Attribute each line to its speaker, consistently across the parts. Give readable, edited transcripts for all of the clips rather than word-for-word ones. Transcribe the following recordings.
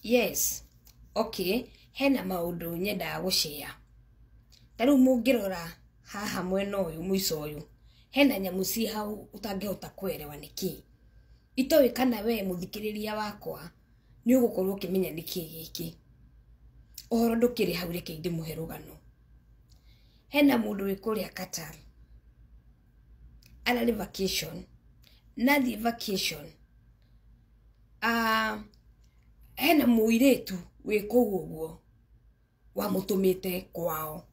Speaker 1: Yes. Okay. Hena maundu nyenda gushare. Taru mungirora haha mwena uyu mwiso uyu. Hena nyamu ci hau utangihota kuerewa niki. Itowe kana we muthikiriria wakwa ni ugukorwo ukimenya niki giki. Ohoro ndukiri hau reke ndi muherugano. Hena mundu wi kuria Qatar. Ana vacation. Nathi vacation. Hena muiretu wi kuguo wa mutumite kwao.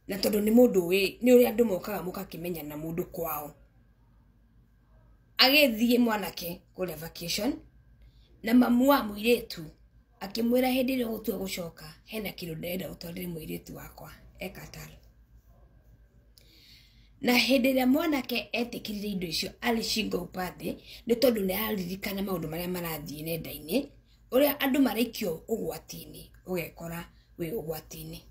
Speaker 1: Na tondu ni mundu ni uri andu mokaga mukakimenya na mundu kwao. Agethie mwanake kuria vacation na mamu wa muiretu akimwira hindi ire gutua gucoka hena kindu ndenda utondere muiretu wakwa Qatar. Na hindi ire mwanake etikirire indo icio ali shingo upande ni tondu ni aririkana maundu maria marathie nenda-ini uria andu maraikio ugwatini ugekora wi ugwatini.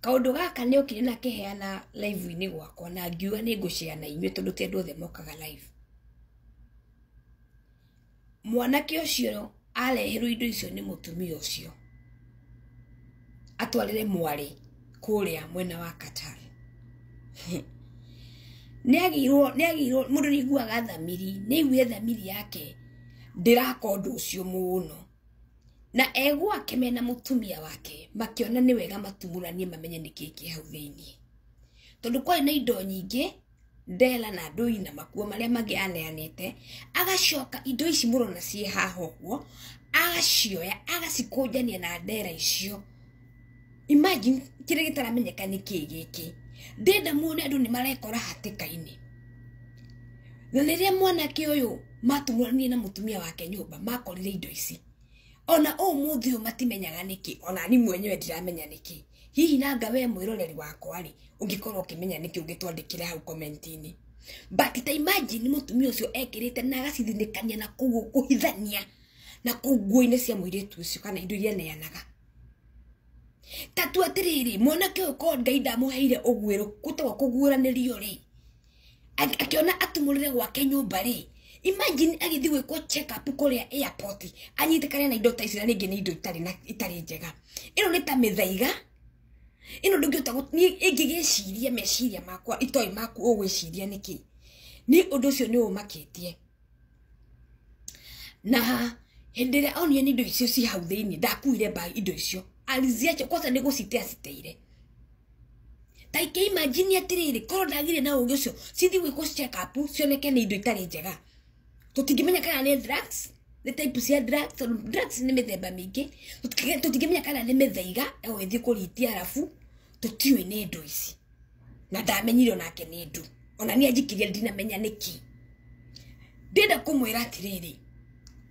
Speaker 1: Kaundu gaka ni ukire na kiheana live ini gwakwa na ngiuga ni ngushare na inywe tondu ti andu othe mokaga live. Mwanake ucio areherwo indo icio ni mutumia ucio atwarire mwari kuria mwena wa Qatar. Niagirwo mundu niguaga thamiri ni igwe thamiri yake ndirakondu ucio muno na ego akimena mutumia wake makiona ni wega matumuranie mamenye nikiki hau thiini tondu kwa ina indo nyingi ndela na ndui na makuo maria mangi aneanite agacoka indo ici murona cie haha uguo agacioya agacikunjania na ndera icio. Imagine kire gitaramenyeka niki giki ndenda muone andu ni marekora hatikaini na riria mwanake uyu matumuranie na mutumia wake nyumba makorire indo ici ona muthio matimenyaga niki ona ni mwenyewe ndiramenya niki. Hihi nanga we mwiroreri wakwa ri ungikorwo ukimenya niki ungitwandikira hau comment-ini. But ta imagine mutumia ucio ekirite na agacithindikania na kuhithania na nguo-ini cia muiretu ucio kana indo iria neanaga. Tatu atiriri mwanake uyu ko Ngai ndamuheire ugwiro kutwa kuguuranirio ri akiona atumurire gwake nyumba ri. Imagine agithi gwikwo check up kuria airport anyitikane na indo ta ici na ningi ni indo itari njega. Ino ni ta mithaiga ino ndungiota ingigiciria meciria makwa itoi maku ugwiciria niki ni undu ucio ni umakitie. Na hendere onie ni indo icio ci hau thiini ndakuire ba indo icio aliziache kwanza ni gucitea citeire. Taike imagine atiriri korwo ndagire na ungi ucio cithi gwikwo check up cioneke ni indo itari njega. Tutingimenya kana ni drugs, ni type cia drugs, drugs ni mithemba mingi. Tutingimenya kana ni mithaiga ethi kuritia arafu tutiwe ni indo ici. Na ndamenyire onake ni ndu. Ona ni ajikiria ndinamenya niki. Ndenda kumwira atiriri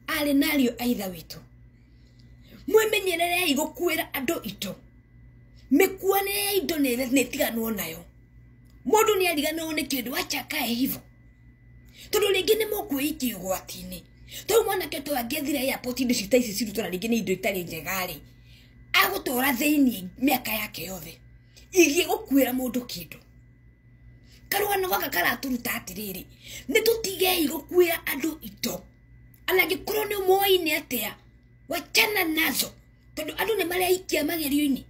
Speaker 1: ari nario aitha witu. Mwimenyerere igukwira andu ito. Mekuane indo ne tiganwo nayo. Mundu ni ariganwo ni kindu achakae hivo. Tondu ringi ni mukwiki ugwatini. Tondu mwanake to agethire airport indo cita ici cirutwa ringi ni indo itari njega ri. Agutora thiini miaka yake yothe. Igie gukwira mundu kindu. Karwana gwaka karaturuta atiriri. Ni tutige gukwira andu ito. Ana gikorwo ni moine atia. Wachana nazo. Tondu andu ni maria ikia magerio-ini.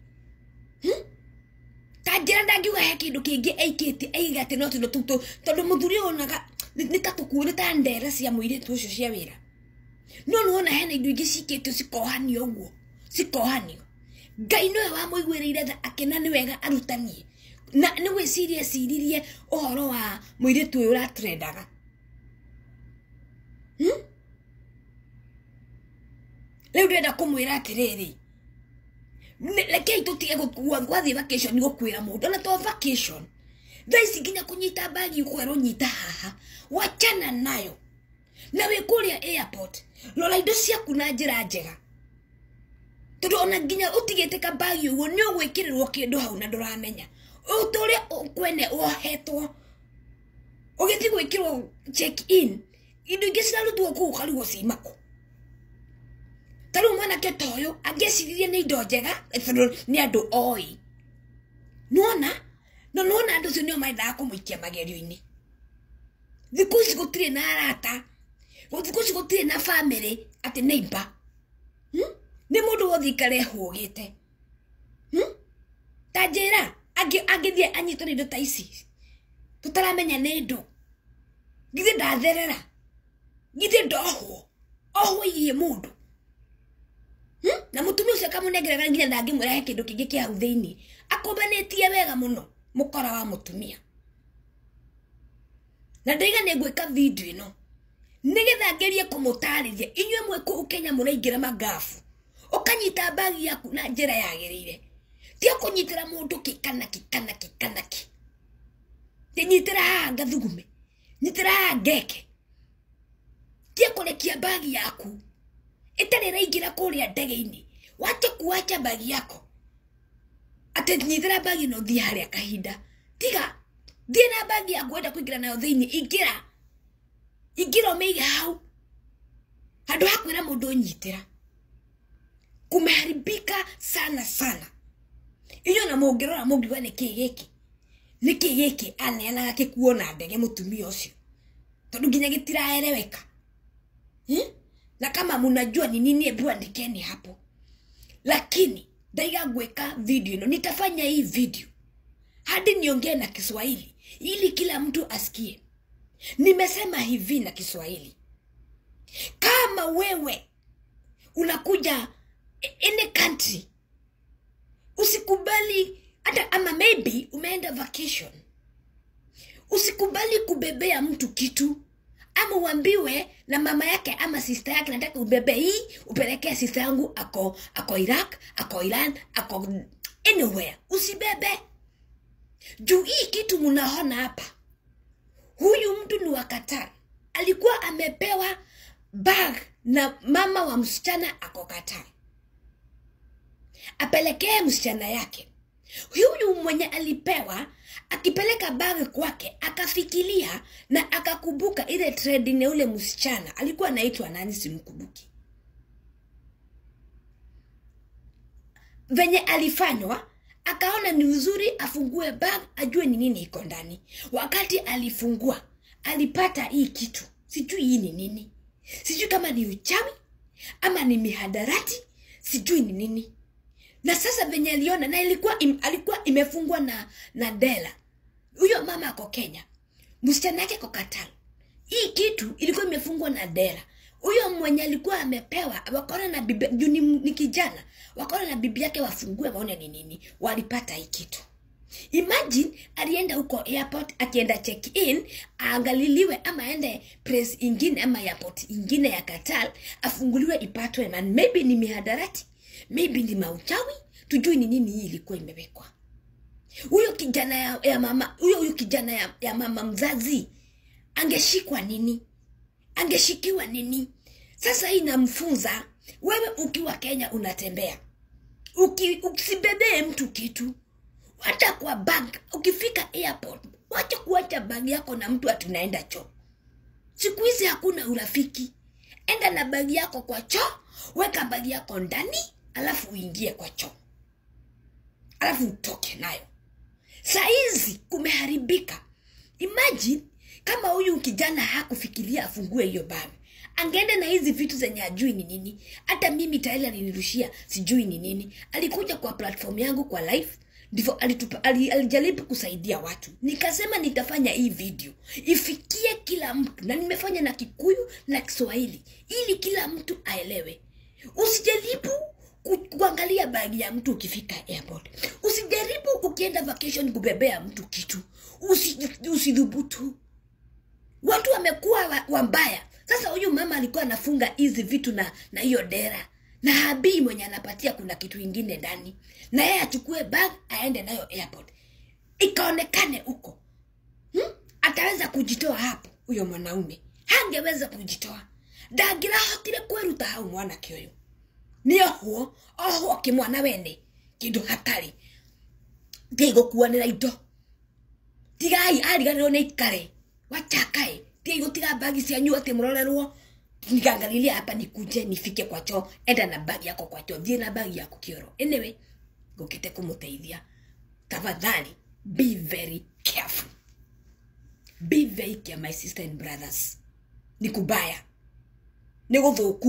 Speaker 1: Tajira ndagiuga he kindu kingi aikite aigate no tondu muthuri onaga ni tatukuone ta ndera cia muiretu ucio cia wira. No nuona hena indo ingi cikitio cikohanio uguo cikohanio. Ngai noe wa muiguirire tha akena ni wega arutanie na ni gwiciria ciririe uhoro wa muiretu uyu uratrendaga. Leo ndenda kumwira atiriri lekei tutige gwathi vacation ni gukwira mundu na to vacation. Thaisi nginya kunyita bagi ukwero nyita haha wachana nayo na we kuria airport lola indo ciaku na njira njega tondu ona nginya utigite ka bagi uguo ni ugwikirirwo kindu hau na nduramenya uturia ukwene wohetwo ugithi gwikirwo check in indo ingi cirarutwo kuu karigwo cimako. Taru mwanake toyo ageciririe ni indo njega ni andu oi nuona andu cio nio maithaga kumuikia magerio-ini. Thiku ici gutire na arata Gutikuci gutire na family ati neighbor. Ni mundu wothi kare hugite. Tajira agithie anyitwo ni ndo ta ici. Tutaramenya ni ndo. Githe ndatherera. Githe ndohwo. Ohwo iye mundu. Na mutumia ucio kamunengerera nginya ndangimwira kindu kingi kia hau thiini. Akombanetie wega muno mukora wa mutumia. Na ndaiga ne gwika video ino. Nigetha ngerie kumutariria inywe mwe ku Kenya muraingira magafu. Ukanyita bagi yaku na njira yagirire. Ti kunyitira mundu kikanaki. Ti nyitira ngathugume. Nyitira ngeke. Ti kurekia bagi yaku. Itari raingira kuria ndege-ini. Wacha kuacha bagi yako. Ate nyitira bagi no thi haria kahinda. Tiga thie na bagi yaku wenda kuingira nayo thiini ingira umeige hau. Handu hakwira mundu nyitira. Kumeharibika sana. Iyo na mungirora mungiwa ni kigiki. Ni kigiki aneanaga kikuona ndege mutumia ucio. Tondu nginya gitiraeleweka. Na kama munajua ni nini hebu andikeni hapo. Lakini ndaiga gweka video ino, nitafanya hii video hadi niongee na Kiswahili ili kila mtu asikie. Nimesema hivi na Kiswahili. Kama wewe unakuja any country, usikubali hata ama maybe umeenda vacation. Usikubali kubebea mtu kitu. Ama uambiwe na mama yake ama sister yake nataka ubebe hii, upelekea sister yangu ako Iraq, ako Iran, ako anywhere. Usibebe. Juu hii kitu munaona hapa. Huyu mtu ni wa Qatar. Alikuwa amepewa bag na mama wa msichana ako Qatar. Apelekee msichana yake. Huyu mwenye alipewa akipeleka bag kwake akafikiria na akakumbuka ile trade ni ule msichana alikuwa anaitwa nani simkumbuki. Venye alifanywa akaona ni uzuri afungue bag ajue ni nini iko ndani. Wakati alifungua alipata hii kitu. Sijui hii ni nini. Sijui kama ni uchawi ama ni mihadarati, sijui ni nini. Na sasa venye aliona na alikuwa imefungwa na dela. Huyo mama ako Kenya. Msichana yake kwa Qatar. Hii kitu ilikuwa imefungwa na dela. Huyo mwenye alikuwa amepewa wakaona na bibi ni kijana. Wakaona na bibi yake wafungue waone ni nini. Walipata hii kitu. Imagine alienda huko airport akienda check in aangaliliwe ama aende press ingine ama airport ingine ya Qatar afunguliwe ipatwe na maybe ni mihadarati. Maybe ni mauchawi, tujui ni nini hii ilikuwa imewekwa. Huyo kijana ya mama, huyo kijana ya mama mzazi angeshikwa nini? Angeshikiwa nini? Sasa hii inamfunza wewe ukiwa Kenya unatembea. Usibebee mtu kitu. Hata kwa bank, ukifika airport, wacha kuacha bag yako na mtu atunaenda choo. Siku hizi hakuna urafiki. Enda na bag yako kwa choo, weka bag yako ndani. Alafu uingie kwa choo. Alafu utoke nayo. Saizi kumeharibika. Imagine kama huyu kijana hakufikiria afungue hiyo bag. Angeenda na hizi vitu zenye ajui ni nini. Hata mimi Tyler alinirushia sijui ni nini. Alikuja kwa platform yangu kwa live. Ndivyo alijaribu kusaidia watu. Nikasema nitafanya hii video ifikie kila mtu. Na nimefanya na Kikuyu na Kiswahili. Ili kila mtu aelewe. Usijaribu kuangalia bagi ya mtu ukifika airport. Usijaribu ukienda vacation kubebea mtu kitu. Usidhubutu. Watu wamekuwa wambaya. Sasa huyu mama alikuwa anafunga hizi vitu na hiyo dera. Na habii mwenye anapatia kuna kitu ingine ndani. Na yeye achukue bag aende nayo airport. Ikaonekane huko. Ataweza kujitoa hapo huyo mwanaume. Hangeweza kujitoa. Ndagira hotire kweruta hau mwana kioyo. Ni oho kimwana wene kindu hatari. Tigo kuanira indo. Tigai ariganirwo ni ikare. Wachakae. Tigo tiga bagi cia nyu ati murorerwo. Nikangalilia hapa nikuje nifike kwa choo. Enda na bagi yako kwa choo. Thie na bagi yako kioro. Anyway, gukite kumuteithia. Tafadhali, be very careful. Be very careful, my sister and brothers. Nikubaya. nĩ gũthũku